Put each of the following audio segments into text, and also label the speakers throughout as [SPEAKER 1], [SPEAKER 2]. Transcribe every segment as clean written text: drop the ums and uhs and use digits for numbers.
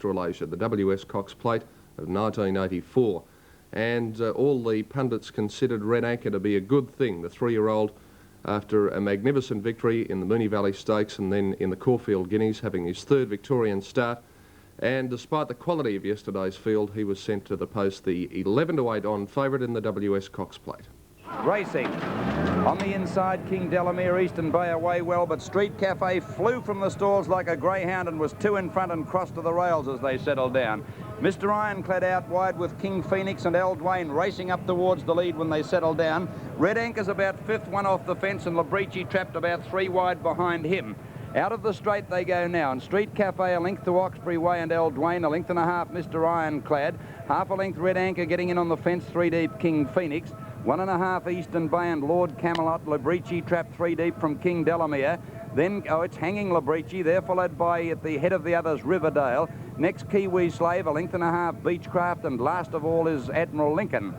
[SPEAKER 1] Australasia, the WS Cox Plate of 1984. And all the pundits considered Red Anchor to be a good thing. The 3-year-old, after a magnificent victory in the Moonee Valley Stakes and then in the Caulfield Guineas, having his 3rd Victorian start. And despite the quality of yesterday's field, he was sent to the post, the 11-8 on favourite in the WS Cox Plate.
[SPEAKER 2] Racing. On the inside, King Delamere, Eastern Bay away well, but Street Cafe flew from the stalls like a greyhound and was 2 in front and crossed to the rails as they settled down. Mr. Ironclad out wide with King Phoenix and El Dwayne racing up towards the lead when they settled down. Red Anchor's about 5th, 1 off the fence, and Labrici trapped about 3 wide behind him. Out of the straight they go now, and Street Cafe a length to Oxbury Way and El Dwayne, a length and a half Mr. Ironclad, half a length Red Anchor getting in on the fence, 3 deep King Phoenix, 1.5 Eastern Bay and Lord Camelot. Labrici trapped 3 deep from King Delamere. Then, it's hanging Labrici. They're followed by, at the head of the others, Riverdale. Next, Kiwi Slave, a length and a half Beechcraft, and last of all is Admiral Lincoln.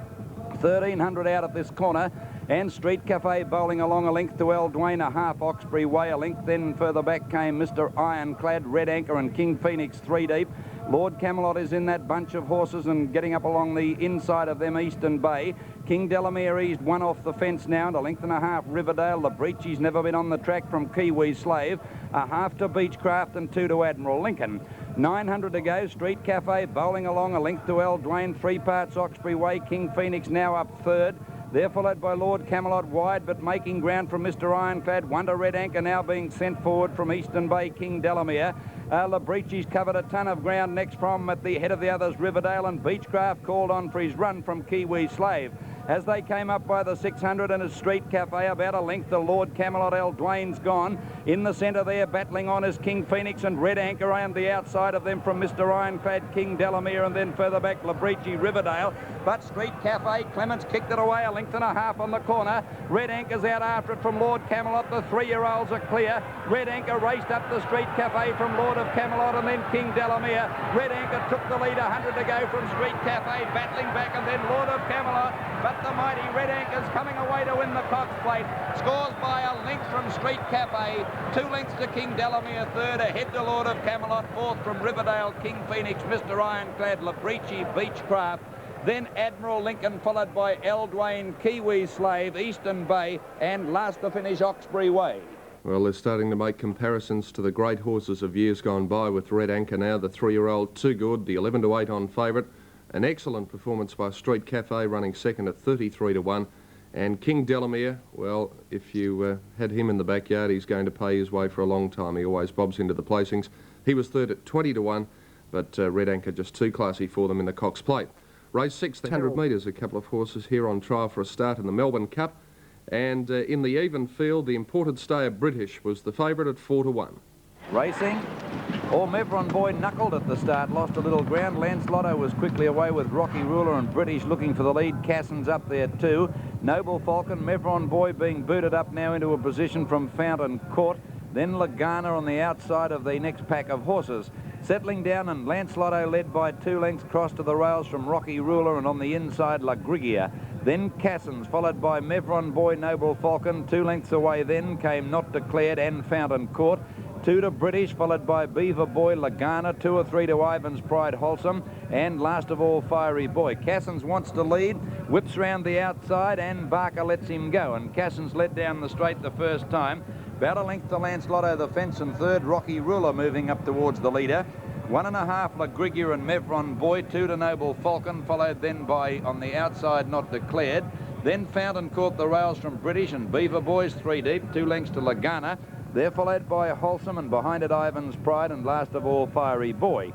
[SPEAKER 2] 1,300 out at this corner, and Street Cafe bowling along a length to El Dwayne, a half Oxbury Way, a length. Then further back came Mr. Ironclad, Red Anchor and King Phoenix 3 deep. Lord Camelot is in that bunch of horses and getting up along the inside of them, Eastern Bay. King Delamere eased 1 off the fence now, and a length and a half Riverdale. Labrici's never been on the track from Kiwi Slave, a half to Beechcraft and 2 to Admiral Lincoln. 900 to go. Street Cafe bowling along a length to El Dwayne, 3 parts Oxbury Way. King Phoenix now up 3rd. They're followed by Lord Camelot wide, but making ground from Mr. Ironclad. Wonder Red Anchor now being sent forward from Eastern Bay, King Delamere. Labrici's covered a ton of ground next from, at the head of the others, Riverdale, and Beechcraft called on for his run from Kiwi Slave. As they came up by the 600 and a Street Cafe, about a length to Lord Camelot. El Dwayne's gone. In the centre there, battling on is King Phoenix and Red Anchor, and the outside of them from Mr. Ironclad, King Delamere, and then further back, Labrici, Riverdale. But Street Cafe, Clements kicked it away, a length and a half on the corner. Red Anchor's out after it from Lord Camelot. The 3-year-olds are clear. Red Anchor raced up the Street Cafe from Lord of Camelot and then King Delamere. Red Anchor took the lead, 100 to go from Street Cafe, battling back, and then Lord of Camelot. But the mighty Red Anchor's coming away to win the Cox Plate. Scores by a length from Street Cafe, 2 lengths to King Delamere, 3rd, ahead to Lord of Camelot, 4th from Riverdale, King Phoenix, Mr. Ironclad, Labrici, Beechcraft. Then Admiral Lincoln, followed by El Dwayne, Kiwi Slave, Eastern Bay, and last to finish Oxbury Way.
[SPEAKER 1] Well, they're starting to make comparisons to the great horses of years gone by with Red Anchor now, the 3-year-old, too good, the 11-8 on favourite. An excellent performance by Street Cafe, running second at 33-1. And King Delamere, well, if you had him in the backyard, he's going to pay his way for a long time. He always bobs into the placings. He was 3rd at 20-1, but Red Anchor just too classy for them in the Cox Plate. Race 6, 100 metres, a couple of horses here on trial for a start in the Melbourne Cup. And in the even field, the imported stayer British was the favourite at 4-1.
[SPEAKER 2] Racing. Mevron Boy knuckled at the start, lost a little ground. Lancelotto was quickly away with Rocky Ruler and British looking for the lead. Cassins up there too. Noble Falcon, Mevron Boy being booted up now into a position from Fountain Court. Then Lagana on the outside of the next pack of horses. Settling down, and Lancelotto led by 2 lengths, crossed to the rails from Rocky Ruler, and on the inside La Grigia. Then Cassins, followed by Mevron Boy, Noble Falcon. 2 lengths away then came Not Declared and Fountain Court. 2 to British, followed by Beaver Boy, Lagana. 2 or 3 to Ivan's Pride, Wholesome, and last of all, Fiery Boy. Cassins wants to lead, whips round the outside, and Barker lets him go, and Cassins led down the straight the first time. About a length to Lancelotto, the fence, and 3rd, Rocky Ruler moving up towards the leader. 1.5 La Grigia and Mevron Boy, 2 to Noble Falcon, followed then by, on the outside, Not Declared. Then Fountain caught the rails from British, and Beaver Boys 3 deep, 2 lengths to Lagana. They're followed by Wholesome, and behind it Ivan's Pride, and last of all Fiery Boy.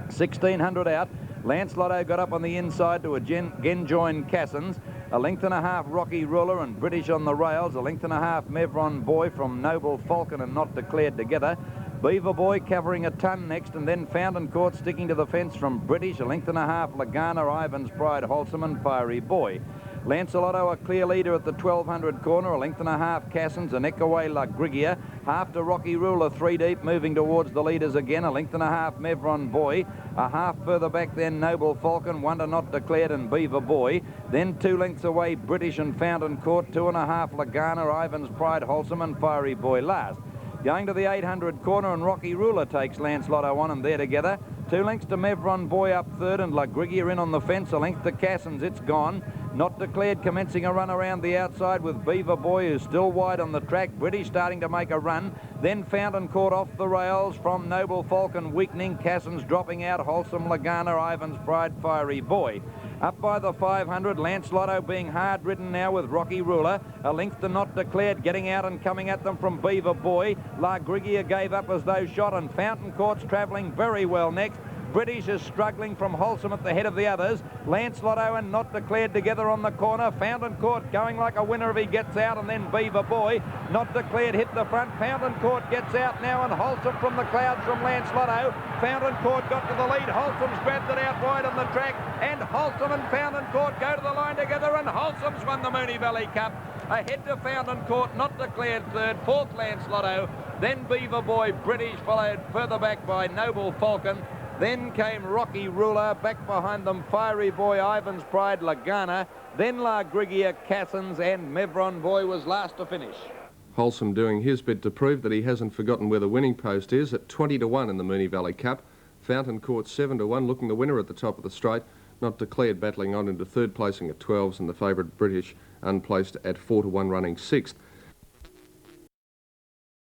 [SPEAKER 2] 1,600 out. Lancelotto got up on the inside to again join Cassins. 1.5 lengths Rocky Ruler and British on the rails. 1.5 lengths Mevron Boy from Noble Falcon and Not Declared together. Beaver Boy covering a ton next, and then Fountain Court sticking to the fence from British. 1.5 lengths Lagana, Ivan's Pride, Wholesome, and Fiery Boy. Lancelotto a clear leader at the 1,200 corner. 1.5 lengths Cassins, a neck away La Grigia. Half to Rocky Ruler, 3 deep, moving towards the leaders again. 1.5 lengths Mevron Boy. A half further back then Noble Falcon, Wonder Not Declared, and Beaver Boy. Then 2 lengths away British and Fountain Court. 2.5 Lagana, Ivan's Pride, Wholesome, and Fiery Boy last. Going to the 800 corner, and Rocky Ruler takes Lancelotto on, and they're together. 2 lengths to Mevron Boy up third, and La Grigia in on the fence. A length to Cassins, it's gone. Not Declared commencing a run around the outside with Beaver Boy, who's still wide on the track. British starting to make a run. Then Fountain Court off the rails from Noble Falcon weakening. Cassins dropping out. Wholesome Lagana, Ivan's Pride, Fiery Boy. Up by the 500, Lancelotto being hard ridden now with Rocky Ruler. A length to Not Declared, getting out and coming at them from Beaver Boy. La Grigia gave up as though shot, and Fountain Court's travelling very well next. British is struggling from Wholesome at the head of the others. Lancelotto and Not Declared together on the corner. Fountain Court going like a winner if he gets out, and then Beaver Boy. Not Declared hit the front. Fountain Court gets out now, and Wholesome from the clouds from Lancelotto. Fountain Court got to the lead. Wholesome's grabbed it out wide on the track, and Wholesome and Fountain Court go to the line together, and Wholesome's won the Moonee Valley Cup. Ahead to Fountain Court, Not Declared third, fourth Lancelotto, then Beaver Boy. British followed further back by Noble Falcon. Then came Rocky Ruler, back behind them Fiery Boy, Ivan's Pride, Lagana, then La Grigia, Cassins, and Mevron Boy was last to finish.
[SPEAKER 1] Wholesome doing his bit to prove that he hasn't forgotten where the winning post is at 20-1 in the Moonee Valley Cup. Fountain Court 7-1, looking the winner at the top of the straight. Not Declared battling on into third placing at 12s, and the favourite British unplaced at 4-1 running 6th.